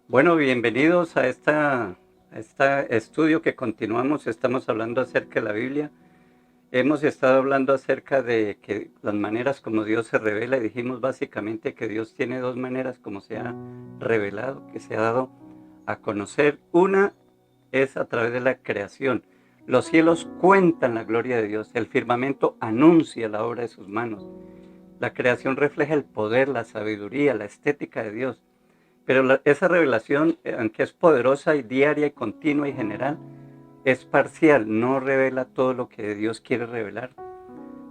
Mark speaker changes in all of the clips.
Speaker 1: Bueno, bienvenidos a este estudio que continuamos. Estamos hablando acerca de la Biblia. Hemos estado hablando acerca de que las maneras como Dios se revela y dijimos básicamente que Dios tiene dos maneras como se ha revelado, que se ha dado a conocer. Una es a través de la creación. Los cielos cuentan la gloria de Dios, el firmamento anuncia la obra de sus manos. La creación refleja el poder, la sabiduría, la estética de Dios. Pero esa revelación, aunque es poderosa y diaria y continua y general, es parcial, no revela todo lo que Dios quiere revelar,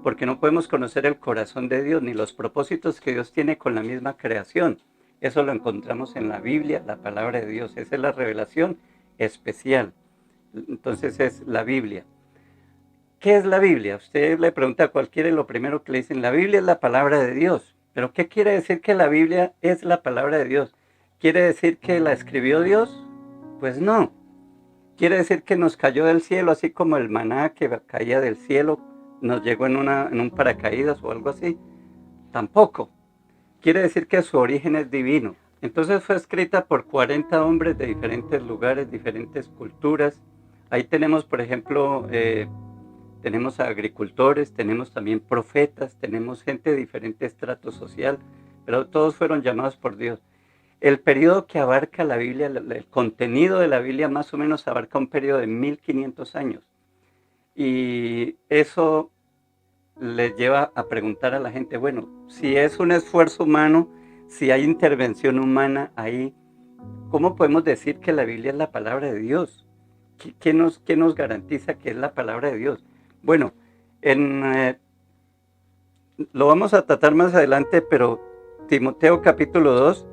Speaker 1: porque no podemos conocer el corazón de Dios ni los propósitos que Dios tiene con la misma creación. Eso lo encontramos en la Biblia, la palabra de Dios. Esa es la revelación especial. Entonces es la Biblia. ¿Qué es la Biblia? Usted le pregunta a cualquiera y lo primero que le dicen, la Biblia es la palabra de Dios. ¿Pero qué quiere decir que la Biblia es la palabra de Dios? ¿Quiere decir que la escribió Dios? Pues no. ¿Quiere decir que nos cayó del cielo, así como el maná que caía del cielo, nos llegó en un paracaídas o algo así? Tampoco. Quiere decir que su origen es divino. Entonces fue escrita por 40 hombres de diferentes lugares, diferentes culturas. Ahí tenemos, por ejemplo, tenemos agricultores, tenemos también profetas, tenemos gente de diferente estrato social, pero todos fueron llamados por Dios. El periodo que abarca la Biblia, el contenido de la Biblia más o menos abarca un periodo de 1500 años. Y eso les lleva a preguntar a la gente, bueno, si es un esfuerzo humano, si hay intervención humana ahí, ¿cómo podemos decir que la Biblia es la palabra de Dios? ¿Qué nos garantiza que es la palabra de Dios? Bueno, en, lo vamos a tratar más adelante, pero Timoteo capítulo 2,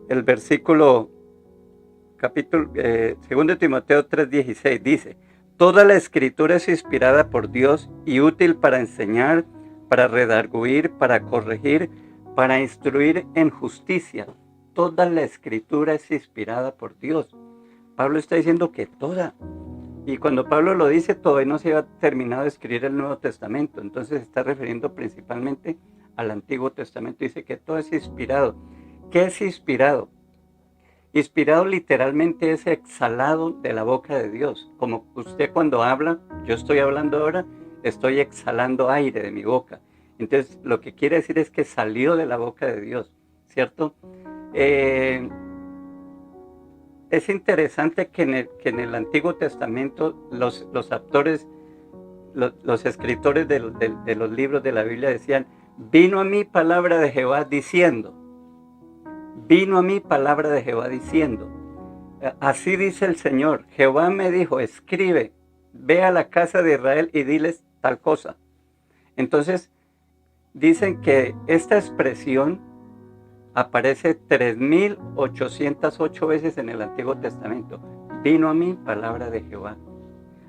Speaker 1: el versículo, segundo Timoteo 3:16 dice, toda la escritura es inspirada por Dios y útil para enseñar, para redarguir, para corregir, para instruir en justicia. Toda la escritura es inspirada por Dios. Pablo está diciendo que toda. Y cuando Pablo lo dice, todavía no se ha terminado de escribir el Nuevo Testamento. Entonces se está refiriendo principalmente al Antiguo Testamento. Dice que todo es inspirado. ¿Qué es inspirado? Inspirado literalmente es exhalado de la boca de Dios. Como usted cuando habla, yo estoy hablando ahora, estoy exhalando aire de mi boca. Entonces lo que quiere decir es que salió de la boca de Dios, ¿cierto? Eh, es interesante que en el Antiguo Testamento los autores, los escritores de los libros de la Biblia decían, vino a mí palabra de Jehová diciendo, vino a mí palabra de Jehová diciendo, así dice el Señor, Jehová me dijo, escribe, ve a la casa de Israel y diles tal cosa. Entonces, dicen que esta expresión aparece 3808 veces en el Antiguo Testamento. Vino a mí palabra de Jehová.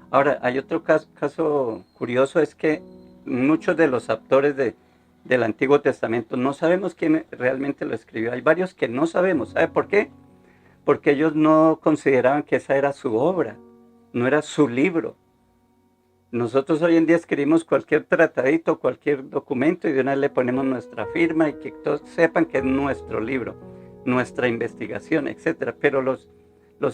Speaker 1: Ahora, hay otro caso curioso, es que muchos de los autores del Antiguo Testamento no sabemos quién realmente lo escribió. Hay varios que no sabemos. ¿Sabe por qué? Porque ellos no consideraban que esa era su obra, no era su libro. Nosotros hoy en día escribimos cualquier tratadito, cualquier documento y de una vez le ponemos nuestra firma y que todos sepan que es nuestro libro, nuestra investigación, etc. Pero los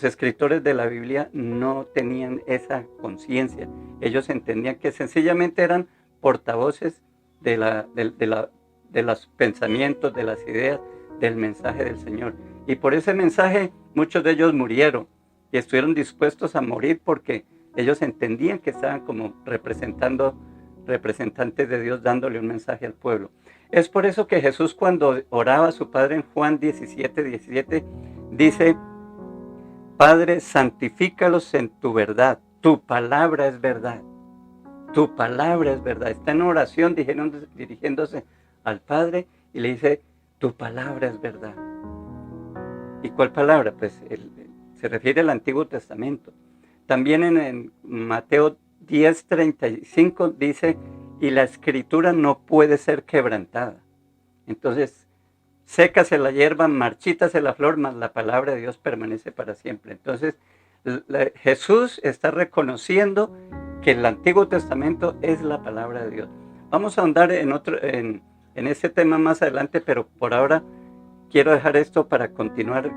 Speaker 1: escritores de la Biblia no tenían esa conciencia. Ellos entendían que sencillamente eran portavoces de los pensamientos, de las ideas, del mensaje del Señor. Y por ese mensaje muchos de ellos murieron y estuvieron dispuestos a morir porque ellos entendían que estaban como representantes de Dios dándole un mensaje al pueblo. Es por eso que Jesús cuando oraba a su Padre en Juan 17:17 dice, Padre, santifícalos en tu verdad, tu palabra es verdad, tu palabra es verdad. Está en oración dirigiéndose al Padre y le dice, tu palabra es verdad. ¿Y cuál palabra? Pues se refiere al Antiguo Testamento. También en Mateo 10:35 dice, y la escritura no puede ser quebrantada. Entonces, sécase la hierba, marchítase la flor, mas la palabra de Dios permanece para siempre. Entonces, Jesús está reconociendo que el Antiguo Testamento es la palabra de Dios. Vamos a ahondar en ese tema más adelante, pero por ahora quiero dejar esto para continuar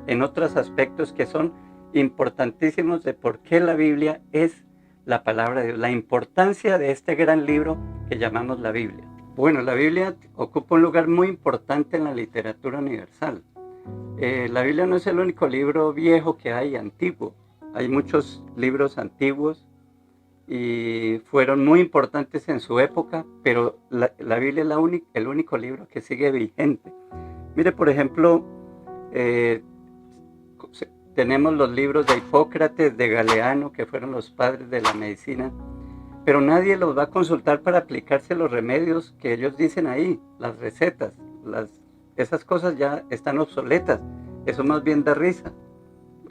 Speaker 1: en otros aspectos que son importantísimos de por qué la Biblia es la palabra de Dios, la importancia de este gran libro que llamamos la Biblia. Bueno, la Biblia ocupa un lugar muy importante en la literatura universal. La Biblia no es el único libro viejo que hay, antiguo. Hay muchos libros antiguos y fueron muy importantes en su época, pero la Biblia es el único libro que sigue vigente. Mire, por ejemplo, tenemos los libros de Hipócrates, de Galeano, que fueron los padres de la medicina, pero nadie los va a consultar para aplicarse los remedios que ellos dicen ahí, las recetas, esas cosas ya están obsoletas. Eso más bien da risa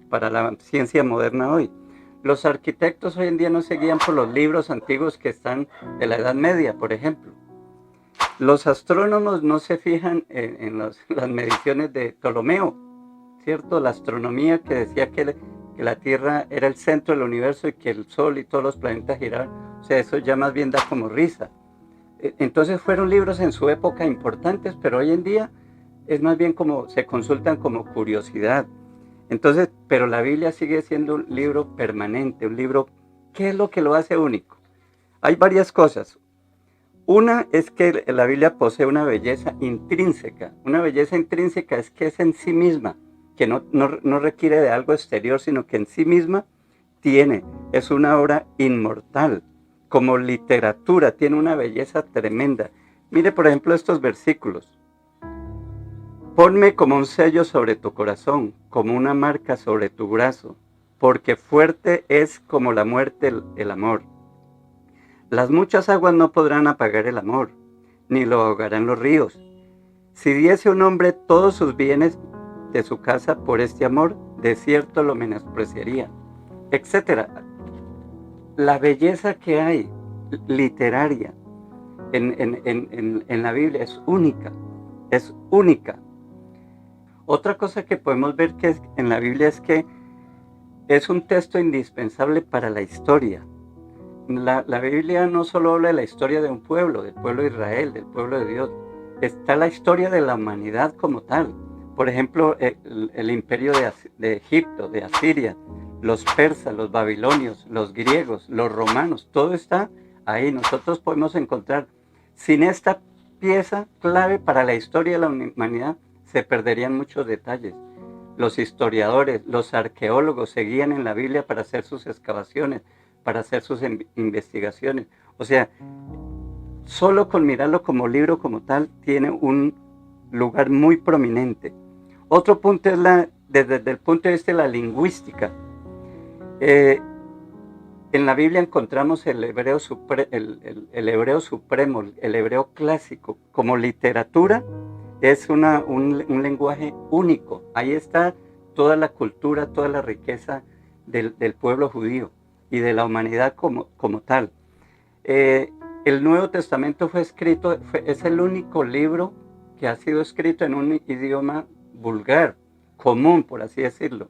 Speaker 1: para la ciencia moderna hoy. Los arquitectos hoy en día no se guían por los libros antiguos que están de la Edad Media, por ejemplo. Los astrónomos no se fijan en las mediciones de Ptolomeo, ¿cierto? La astronomía que decía que la Tierra era el centro del universo y que el Sol y todos los planetas giraban. O sea, eso ya más bien da como risa. Entonces fueron libros en su época importantes, pero hoy en día es más bien como se consultan como curiosidad. Entonces, pero la Biblia sigue siendo un libro permanente, un libro, ¿qué es lo que lo hace único? Hay varias cosas. Una es que la Biblia posee una belleza intrínseca. Una belleza intrínseca es que es en sí misma, que no requiere de algo exterior, sino que en sí misma es una obra inmortal. Como literatura, tiene una belleza tremenda. Mire, por ejemplo, estos versículos. Ponme como un sello sobre tu corazón, como una marca sobre tu brazo, porque fuerte es como la muerte el amor. Las muchas aguas no podrán apagar el amor, ni lo ahogarán los ríos. Si diese un hombre todos sus bienes de su casa por este amor, de cierto lo menospreciaría, etc. La belleza que hay literaria en la Biblia es única, es única. Otra cosa que podemos ver que en la Biblia es que es un texto indispensable para la historia. La Biblia no solo habla de la historia de un pueblo, del pueblo de Israel, del pueblo de Dios. Está la historia de la humanidad como tal. Por ejemplo, el imperio de Egipto, de Asiria, los persas, los babilonios, los griegos, los romanos, todo está ahí. Nosotros podemos encontrar, sin esta pieza clave para la historia de la humanidad, se perderían muchos detalles. Los historiadores, los arqueólogos seguían en la Biblia para hacer sus excavaciones, para hacer sus investigaciones. O sea, solo con mirarlo como libro como tal, tiene un lugar muy prominente. Otro punto es desde el punto de vista de la lingüística. En la Biblia encontramos el hebreo supremo, el hebreo clásico, como literatura. Es un lenguaje único. Ahí está toda la cultura, toda la riqueza del pueblo judío y de la humanidad como tal. El Nuevo Testamento es el único libro que ha sido escrito en un idioma vulgar, común, por así decirlo.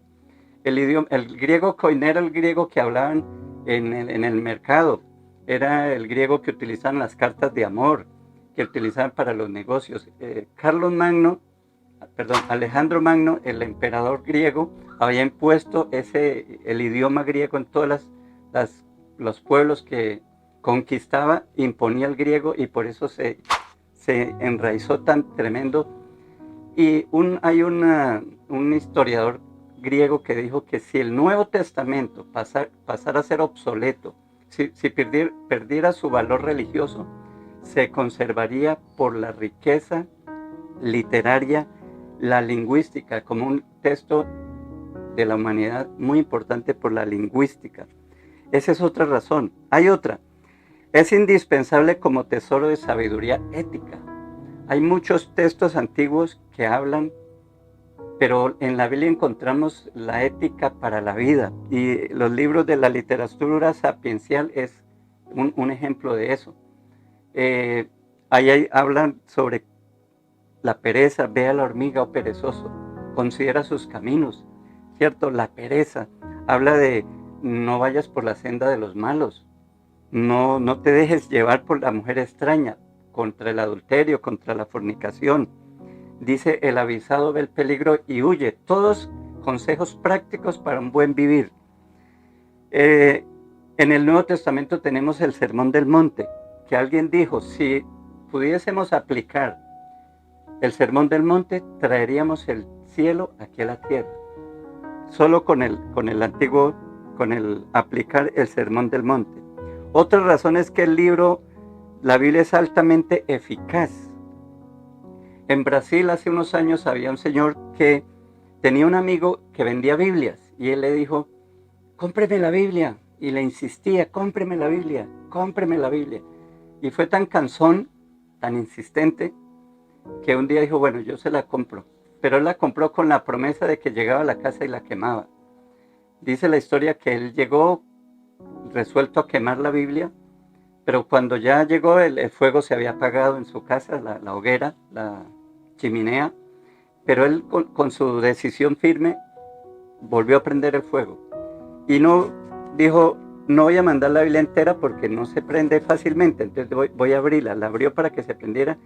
Speaker 1: El griego koiné era el griego que hablaban en el mercado. Era el griego que utilizaban las cartas de amor, que utilizaban para los negocios. Alejandro Magno, el emperador griego, había impuesto el idioma griego en todos los pueblos que conquistaba, imponía el griego y por eso se enraizó tan tremendo. Y hay un historiador griego que dijo que si el Nuevo Testamento pasara a ser obsoleto, si perdiera su valor religioso, se conservaría por la riqueza literaria, la lingüística, como un texto de la humanidad muy importante por la lingüística. Esa es otra razón. Hay otra. Es indispensable como tesoro de sabiduría ética. Hay muchos textos antiguos que hablan, pero en la Biblia encontramos la ética para la vida. Y los libros de la literatura sapiencial es un ejemplo de eso. Ahí hablan sobre la pereza. Ve a la hormiga, oh perezoso, considera sus caminos, ¿cierto? La pereza habla de no vayas por la senda de los malos, no te dejes llevar por la mujer extraña, contra el adulterio, contra la fornicación. Dice, el avisado ve el peligro y huye. Todos consejos prácticos para un buen vivir. En el Nuevo Testamento tenemos el Sermón del Monte, que alguien dijo, si pudiésemos aplicar el Sermón del Monte, traeríamos el cielo aquí a la tierra. Solo con el aplicar el Sermón del Monte. Otra razón es que la Biblia es altamente eficaz. En Brasil hace unos años había un señor que tenía un amigo que vendía Biblias y él le dijo, cómpreme la Biblia. Y le insistía, cómpreme la Biblia, cómpreme la Biblia. Y fue tan cansón, tan insistente, que un día dijo, bueno, yo se la compro. Pero él la compró con la promesa de que llegaba a la casa y la quemaba. Dice la historia que él llegó resuelto a quemar la Biblia, pero cuando ya llegó el fuego se había apagado en su casa, la hoguera, la chimenea, pero él con su decisión firme volvió a prender el fuego. Y dijo, no voy a mandar la Biblia entera porque no se prende fácilmente, entonces voy a abrirla. La abrió para que se prendiera.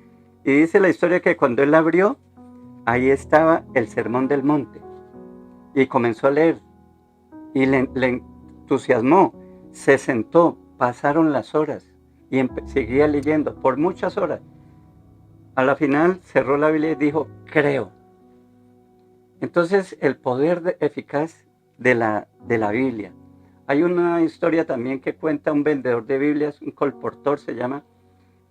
Speaker 1: Y dice la historia que cuando él la abrió, ahí estaba el Sermón del Monte. Y comenzó a leer. Y le entusiasmó. Se sentó, pasaron las horas. Y seguía leyendo por muchas horas. A la final cerró la Biblia y dijo, creo. Entonces el poder eficaz de la Biblia. Hay una historia también que cuenta un vendedor de Biblias, un colportor se llama,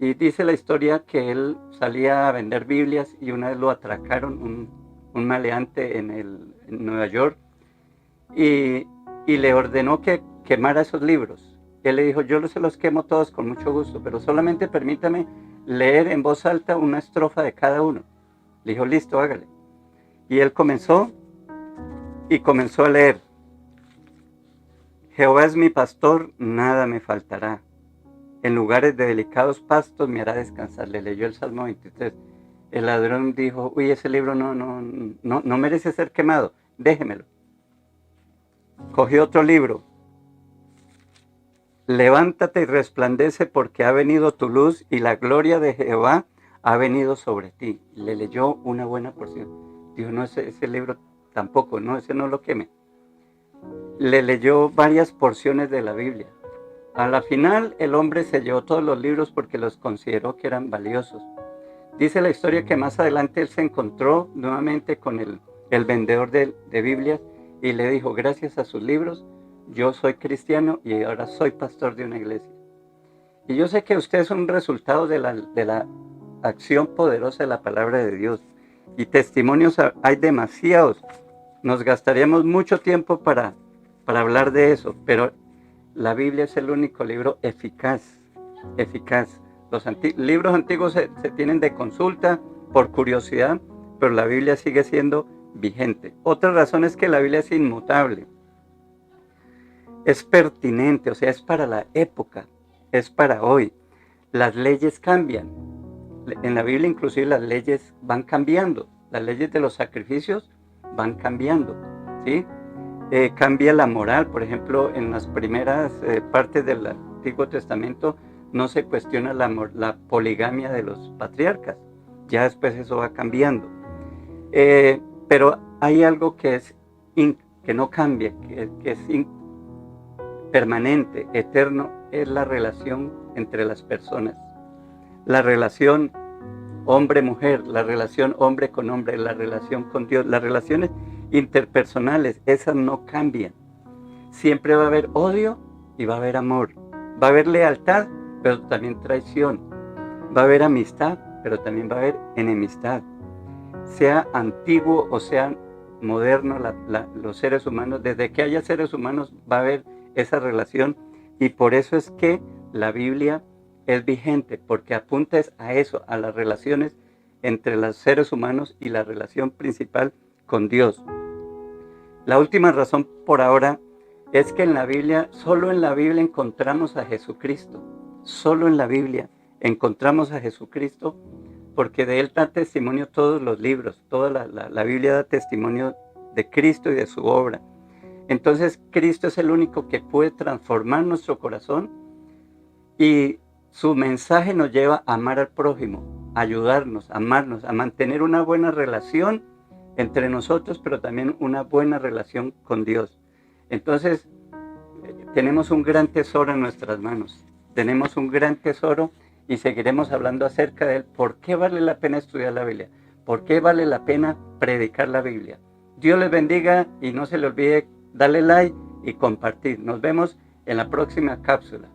Speaker 1: y dice la historia que él salía a vender Biblias y una vez lo atracaron un maleante en Nueva York y le ordenó que quemara esos libros. Él le dijo, yo se los quemo todos con mucho gusto, pero solamente permítame leer en voz alta una estrofa de cada uno. Le dijo, listo, hágale. Y él comenzó a leer. Jehová es mi pastor, nada me faltará. En lugares de delicados pastos me hará descansar. Le leyó el Salmo 23. El ladrón dijo, uy, ese libro no merece ser quemado, déjemelo. Cogió otro libro. Levántate y resplandece porque ha venido tu luz y la gloria de Jehová ha venido sobre ti. Le leyó una buena porción. Dijo, no, ese libro tampoco, no, ese no lo queme. Le leyó varias porciones de la Biblia. A la final, el hombre se llevó todos los libros porque los consideró que eran valiosos. Dice la historia que más adelante él se encontró nuevamente con el vendedor de Biblias y le dijo, gracias a sus libros, yo soy cristiano y ahora soy pastor de una iglesia. Y yo sé que usted es un resultado de la acción poderosa de la palabra de Dios. Y testimonios hay demasiados. Nos gastaríamos mucho tiempo para hablar de eso, pero la Biblia es el único libro eficaz. Los libros antiguos se tienen de consulta por curiosidad, pero la Biblia sigue siendo vigente. Otra razón es que la Biblia es inmutable. Es pertinente, o sea, es para la época, es para hoy. Las leyes cambian. En la Biblia inclusive las leyes van cambiando. Las leyes de los sacrificios van cambiando, ¿sí? Cambia la moral. Por ejemplo, en las primeras partes del Antiguo Testamento no se cuestiona la poligamia de los patriarcas. Ya después eso va cambiando. Pero hay algo que no cambia, que es permanente, eterno, es la relación entre las personas. La relación hombre-mujer, la relación hombre con hombre, la relación con Dios, las relaciones interpersonales, esas no cambian. Siempre va a haber odio y va a haber amor. Va a haber lealtad, pero también traición. Va a haber amistad, pero también va a haber enemistad. Sea antiguo o sea moderno, los seres humanos, desde que haya seres humanos va a haber esa relación, y por eso es que la Biblia es vigente, porque apunta a eso, a las relaciones entre los seres humanos y la relación principal con Dios. La última razón por ahora es que solo en la Biblia encontramos a Jesucristo. Solo en la Biblia encontramos a Jesucristo, porque de Él da testimonio todos los libros. Toda la Biblia da testimonio de Cristo y de su obra. Entonces Cristo es el único que puede transformar nuestro corazón, y su mensaje nos lleva a amar al prójimo, a ayudarnos, a amarnos, a mantener una buena relación entre nosotros, pero también una buena relación con Dios. Entonces, tenemos un gran tesoro en nuestras manos, tenemos un gran tesoro y seguiremos hablando acerca de él. ¿Por qué vale la pena estudiar la Biblia? ¿Por qué vale la pena predicar la Biblia? Dios les bendiga y no se le olvide darle like y compartir. Nos vemos en la próxima cápsula.